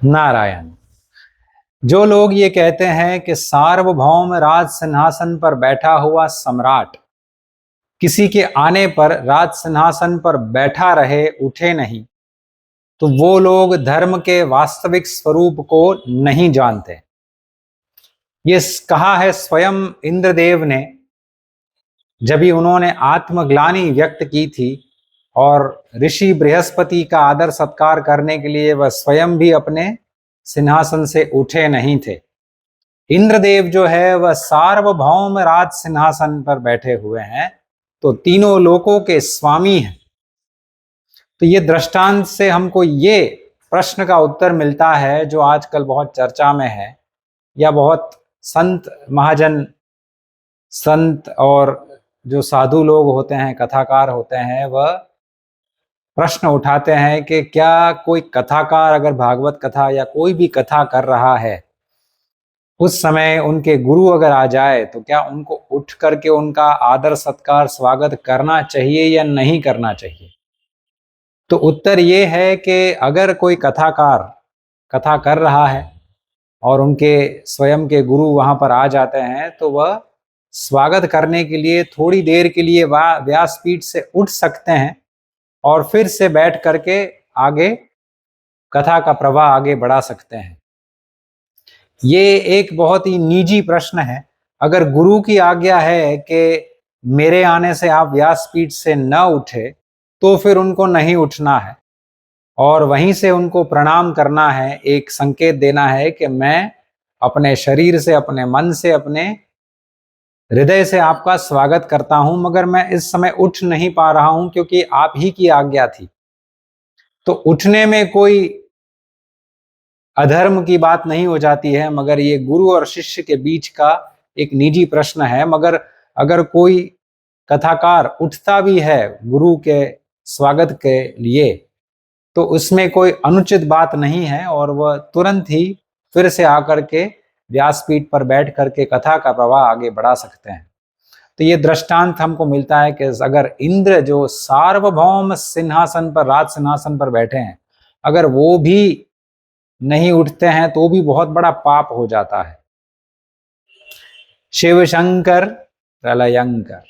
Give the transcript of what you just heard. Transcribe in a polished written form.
नारायण। जो लोग ये कहते हैं कि सार्वभौम राज सिंहासन पर बैठा हुआ सम्राट किसी के आने पर राज सिंहासन पर बैठा रहे, उठे नहीं, तो वो लोग धर्म के वास्तविक स्वरूप को नहीं जानते। ये कहा है स्वयं इंद्रदेव ने, जब भी उन्होंने आत्मग्लानि व्यक्त की थी और ऋषि बृहस्पति का आदर सत्कार करने के लिए वह स्वयं भी अपने सिंहासन से उठे नहीं थे। इंद्रदेव जो है वह सार्वभौम राज सिंहासन पर बैठे हुए हैं, तो तीनों लोकों के स्वामी हैं। तो ये दृष्टांत से हमको ये प्रश्न का उत्तर मिलता है जो आजकल बहुत चर्चा में है, या बहुत संत महाजन, संत और जो साधु लोग होते हैं, कथाकार होते हैं, वह प्रश्न उठाते हैं कि क्या कोई कथाकार अगर भागवत कथा या कोई भी कथा कर रहा है, उस समय उनके गुरु अगर आ जाए तो क्या उनको उठ करके उनका आदर सत्कार स्वागत करना चाहिए या नहीं करना चाहिए? तो उत्तर ये है कि अगर कोई कथाकार कथा कर रहा है और उनके स्वयं के गुरु वहां पर आ जाते हैं, तो वह स्वागत करने के लिए थोड़ी देर के लिए व्यासपीठ से उठ सकते हैं और फिर से बैठ करके आगे कथा का प्रवाह आगे बढ़ा सकते हैं। ये एक बहुत ही निजी प्रश्न है। अगर गुरु की आज्ञा है कि मेरे आने से आप व्यासपीठ से न उठे, तो फिर उनको नहीं उठना है और वहीं से उनको प्रणाम करना है, एक संकेत देना है कि मैं अपने शरीर से, अपने मन से, अपने हृदय से आपका स्वागत करता हूं, मगर मैं इस समय उठ नहीं पा रहा हूं क्योंकि आप ही की आज्ञा थी। तो उठने में कोई अधर्म की बात नहीं हो जाती है, मगर ये गुरु और शिष्य के बीच का एक निजी प्रश्न है। मगर अगर कोई कथाकार उठता भी है गुरु के स्वागत के लिए, तो उसमें कोई अनुचित बात नहीं है और वह तुरंत ही फिर से आकर के व्यासपीठ पर बैठ करके कथा का प्रवाह आगे बढ़ा सकते हैं। तो ये दृष्टांत हमको मिलता है कि अगर इंद्र जो सार्वभौम सिंहासन पर, राज सिंहासन पर बैठे हैं, अगर वो भी नहीं उठते हैं तो भी बहुत बड़ा पाप हो जाता है। शिव शंकर प्रलयंकर।